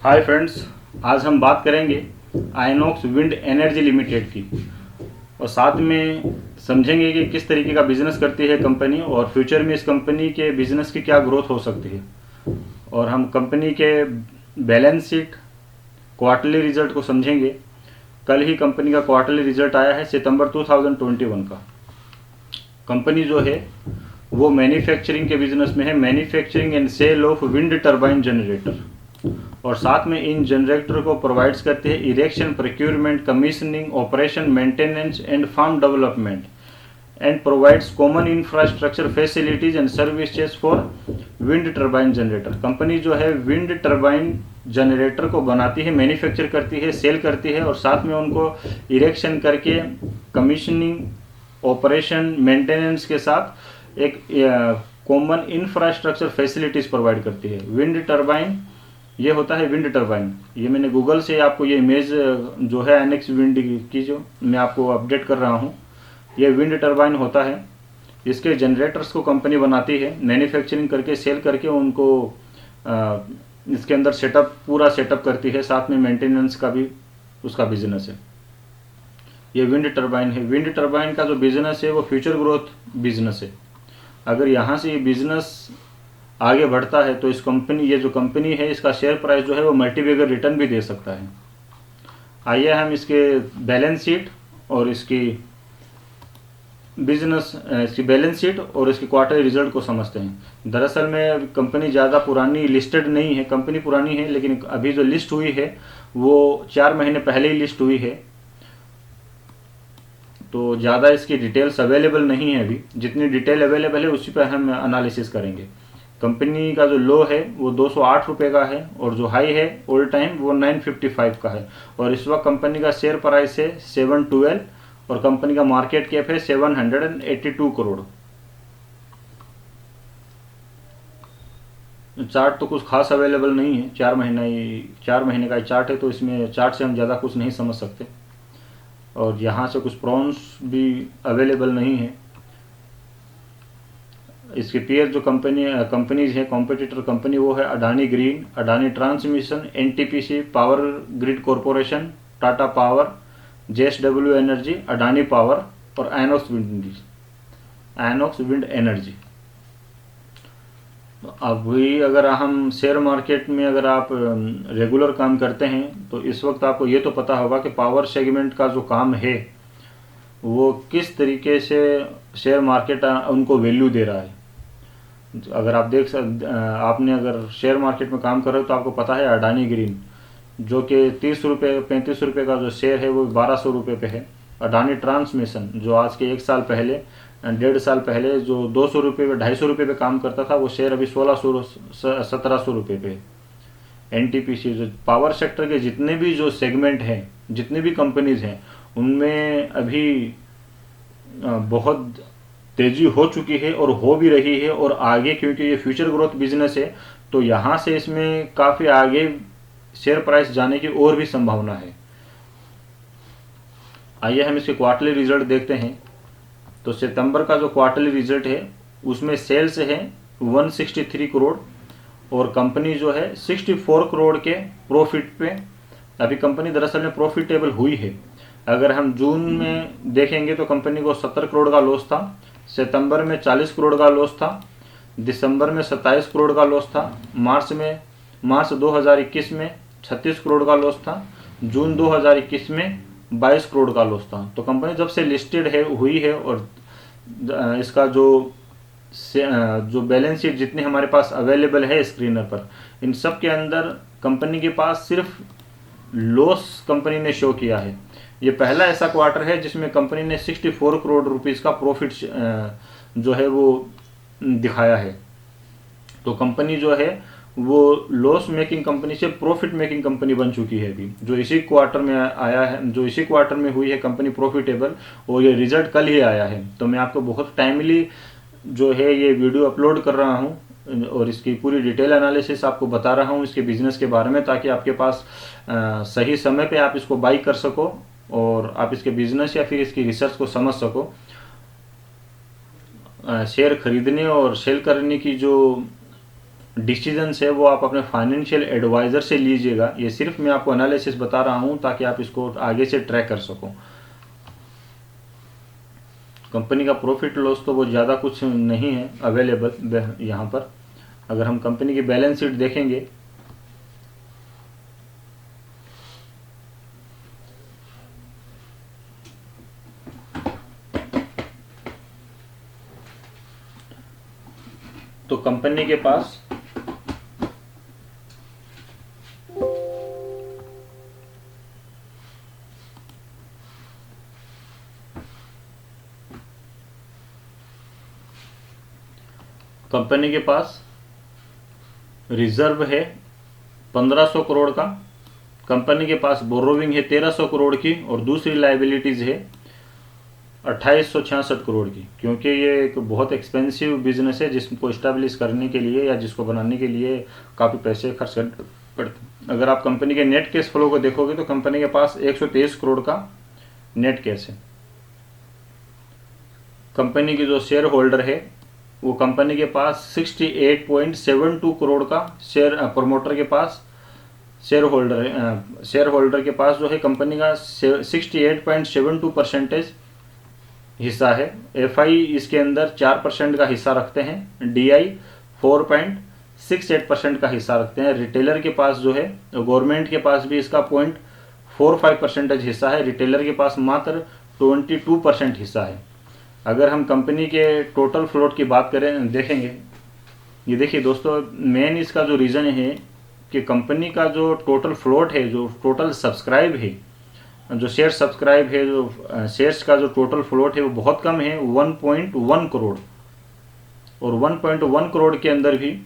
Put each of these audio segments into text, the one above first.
Hi friends, आज हम बात करेंगे आइनॉक्स विंड एनर्जी लिमिटेड की और साथ में समझेंगे कि किस तरीके का बिजनेस करती है कंपनी और फ्यूचर में इस कंपनी के बिजनेस की क्या ग्रोथ हो सकती है। और हम कंपनी के बैलेंस शीट, क्वार्टरली रिजल्ट को समझेंगे। कल ही कंपनी का क्वार्टरली रिजल्ट आया है सितंबर 2021 का। कंपनी जो है वो मैन्युफैक्चरिंग के बिजनेस में है, manufacturing and sale of wind turbine generator, और साथ में इन जनरेटर को प्रोवाइड्स करते हैं erection, procurement, commissioning, operation, maintenance and farm development and provides common infrastructure facilities and services for wind turbine generator. Company जो है विंड टर्बाइन जनरेटर को बनाती है, मैन्युफैक्चर करती है, सेल करती है और साथ में उनको इरेक्शन करके कमीशनिंग, ऑपरेशन, मेंटेनेंस के साथ एक कॉमन इंफ्रास्ट्रक्चर फैसिलिटीज प्रोवाइड करती है। विंड टर्बाइन ये होता है विंड टर्बाइन। ये मैंने गूगल से आपको ये इमेज जो है एनेक्स विंड की जो मैं आपको अपडेट कर रहा हूँ, ये विंड टर्बाइन होता है। इसके जनरेटर्स को कंपनी बनाती है, मैन्युफैक्चरिंग करके सेल करके उनको इसके अंदर पूरा सेटअप करती है, साथ में मेंटेनेंस का भी उसका बिजनेस है। ये विंड टर्बाइन है। विंड टर्बाइन का जो बिजनेस है वो फ्यूचर ग्रोथ बिजनेस है। अगर यहाँ से ये बिजनेस आगे बढ़ता है तो ये जो कंपनी है इसका शेयर प्राइस जो है वो मल्टीबैगर रिटर्न भी दे सकता है। आइए हम इसके बैलेंस शीट और इसकी बैलेंस शीट और इसकी क्वार्टरली रिजल्ट को समझते हैं। दरअसल में कंपनी ज़्यादा पुरानी लिस्टेड नहीं है, कंपनी पुरानी है लेकिन अभी जो लिस्ट हुई है वो 4 महीने पहले ही लिस्ट हुई है, तो ज़्यादा इसकी डिटेल्स अवेलेबल नहीं है। अभी जितनी डिटेल अवेलेबल है उसी पर हम एनालिसिस करेंगे। कंपनी का जो लो है वो 208 रुपये का है और जो हाई है ऑल टाइम वो 955 का है। और इस वक्त कंपनी का शेयर प्राइस है 712 और कंपनी का मार्केट कैप है 782 करोड़। चार्ट तो कुछ खास अवेलेबल नहीं है, 4 महीने का चार्ट है, तो इसमें चार्ट से हम ज़्यादा कुछ नहीं समझ सकते। और यहाँ से कुछ प्रॉन्स भी अवेलेबल नहीं है। इसके पीयर जो कंपनीज है, कॉम्पिटिटर कंपनी, वो है Adani green, Adani transmission, NTPC, power grid corporation, Tata power, JSW energy, Adani power और आइनॉक्स विंड एनर्जी। अभी अगर हम शेयर मार्केट में अगर आप रेगुलर काम करते हैं तो इस वक्त आपको ये तो पता होगा कि पावर सेगमेंट का जो काम है वो किस तरीके से शेयर मार्केट उनको वैल्यू दे रहा है। अगर आप आपने अगर शेयर मार्केट में काम कर रहे हो तो आपको पता है अडानी ग्रीन जो कि 35 रुपये का जो शेयर है वो 1200 रुपये पे है। अडानी ट्रांसमिशन जो आज के 1.5 साल पहले जो 200 रुपये पे 250 रुपये पे काम करता था, वो शेयर अभी 1700 रुपये पे है। एनटीपीसी जो पावर सेक्टर के जितने भी जो सेगमेंट हैं, जितने भी कंपनीज हैं, उनमें अभी बहुत तेजी हो चुकी है और हो भी रही है। और आगे क्योंकि ये फ्यूचर ग्रोथ बिजनेस है तो यहाँ से इसमें काफ़ी आगे शेयर प्राइस जाने की और भी संभावना है। आइए हम इसके क्वार्टरली रिजल्ट देखते हैं। तो सितंबर का जो क्वार्टरली रिजल्ट है उसमें सेल्स है 163 करोड़ और कंपनी जो है 64 करोड़ के प्रॉफिट पे। अभी कंपनी दरअसल में प्रॉफिटेबल हुई है। अगर हम जून में देखेंगे तो कंपनी को 70 करोड़ का लॉस था, सितंबर में 40 करोड़ का लॉस था, दिसंबर में 27 करोड़ का लॉस था, मार्च 2021 में 36 करोड़ का लॉस था, जून 2021 में 22 करोड़ का लॉस था। तो कंपनी जब से लिस्टेड हुई है और इसका जो बैलेंस शीट जितनी हमारे पास अवेलेबल है स्क्रीनर पर, इन सब के अंदर कंपनी के पास सिर्फ लॉस कंपनी ने शो किया है। ये पहला ऐसा क्वार्टर है जिसमें कंपनी ने 64 करोड़ रुपीस का प्रॉफिट जो है वो दिखाया है। तो कंपनी जो है वो लॉस मेकिंग कंपनी से प्रॉफिट मेकिंग कंपनी बन चुकी है अभी, जो इसी क्वार्टर में आया है, जो इसी क्वार्टर में हुई है कंपनी प्रॉफिटेबल, और ये रिजल्ट कल ही आया है। तो मैं आपको बहुत टाइमली जो है ये वीडियो अपलोड कर रहा हूँ और इसकी पूरी डिटेल एनालिसिस आपको बता रहा हूँ इसके बिजनेस के बारे में, ताकि आपके पास सही समय पे आप इसको बाई कर सको और आप इसके बिजनेस या फिर इसकी रिसर्च को समझ सको। शेयर खरीदने और सेल करने की जो डिसीजंस है वो आप अपने फाइनेंशियल एडवाइज़र से लीजिएगा। ये सिर्फ मैं आपको एनालिसिस बता रहा हूँ ताकि आप इसको आगे से ट्रैक कर सको। कंपनी का प्रॉफिट लॉस तो वो ज़्यादा कुछ नहीं है अवेलेबल यहाँ पर। अगर हम कंपनी की बैलेंस शीट देखेंगे तो कंपनी के पास रिजर्व है 1500 करोड़ का, कंपनी के पास बोरोविंग है 1300 करोड़ की, और दूसरी लाइबिलिटीज़ है 2866 करोड़ की। क्योंकि ये एक बहुत एक्सपेंसिव बिजनेस है जिसको इस्टेब्लिश करने के लिए या जिसको बनाने के लिए काफ़ी पैसे खर्च करने पड़ते। अगर आप कंपनी के नेट कैश फ्लो को देखोगे तो कंपनी के पास 123 करोड़ का नेट कैश है। कंपनी की जो शेयर होल्डर है वो कंपनी के पास 68.72 करोड़ का शेयर, प्रमोटर के पास शेयर होल्डर के पास जो है कंपनी का 68.72% हिस्सा है। एफआई इसके अंदर 4% का हिस्सा रखते हैं, डीआई 4.68% का हिस्सा रखते हैं। रिटेलर के पास जो है, गवर्नमेंट के पास भी इसका 0.45% हिस्सा है, रिटेलर के पास मात्र 22% हिस्सा है। अगर हम कंपनी के टोटल फ्लोट की बात करें देखेंगे, ये देखिए दोस्तों, मेन इसका जो रीज़न है कि कंपनी का जो टोटल फ्लोट है, जो टोटल सब्सक्राइब है, जो शेयर सब्सक्राइब है, जो शेयर्स का जो टोटल फ्लोट है वो बहुत कम है, 1.1 करोड़। और 1.1 करोड़ के अंदर भी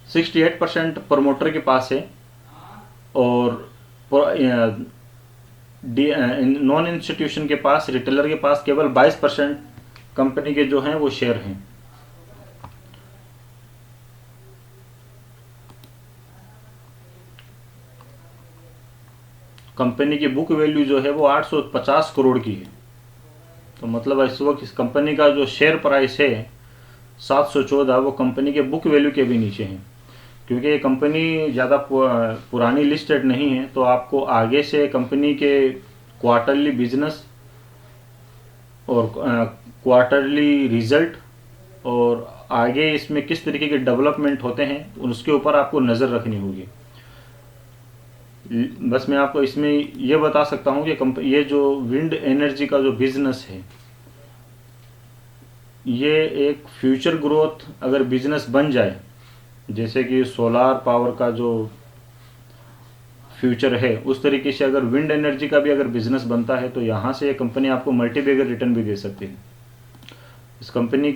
68% प्रमोटर के पास है और नॉन इंस्टीट्यूशन के पास, रिटेलर के पास केवल 22% कंपनी के जो हैं वो शेयर हैं। कंपनी की बुक वैल्यू जो है वो 850 करोड़ की है। तो मतलब इस वक्त इस कंपनी का जो शेयर प्राइस है 714, वो कंपनी के बुक वैल्यू के भी नीचे है। क्योंकि ये कंपनी ज़्यादा पुरानी लिस्टेड नहीं है, तो आपको आगे से कंपनी के क्वार्टरली बिजनेस और क्वार्टरली रिजल्ट और आगे इसमें किस तरीके के डेवलपमेंट होते हैं उसके ऊपर आपको नज़र रखनी होगी। बस मैं आपको इसमें ये बता सकता हूँ कि ये जो विंड एनर्जी का जो बिजनेस है, ये एक फ्यूचर ग्रोथ अगर बिजनेस बन जाए, जैसे कि सोलार पावर का जो फ्यूचर है उस तरीके से अगर विंड एनर्जी का भी अगर बिजनेस बनता है तो यहाँ से ये कंपनी आपको मल्टीबैगर रिटर्न भी दे सकती है। इस कंपनी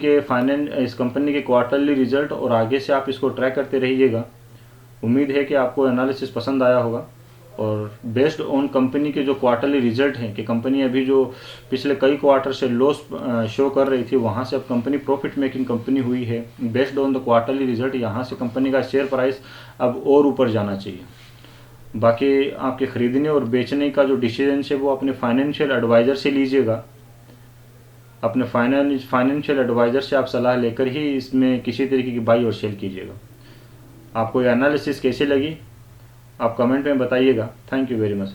के क्वार्टरली रिजल्ट और आगे से आप इसको ट्रैक करते रहिएगा। उम्मीद है कि आपको एनालिसिस पसंद आया होगा, और बेस्ड ऑन कंपनी के जो क्वार्टरली रिजल्ट हैं कि कंपनी अभी जो पिछले कई क्वार्टर से लॉस शो कर रही थी, वहाँ से अब कंपनी प्रॉफिट मेकिंग कंपनी हुई है। Based on the quarterly result यहाँ से कंपनी का शेयर प्राइस अब और ऊपर जाना चाहिए। बाकी आपके ख़रीदने और बेचने का जो डिसीजन है वो अपने फाइनेंशियल एडवाइज़र से लीजिएगा। अपने फाइनेंशियल एडवाइज़र से आप सलाह लेकर ही इसमें किसी तरीके की बाई और सेल कीजिएगा। आपको ये एनालिसिस कैसे लगी आप कमेंट में बताइएगा। Thank you very much.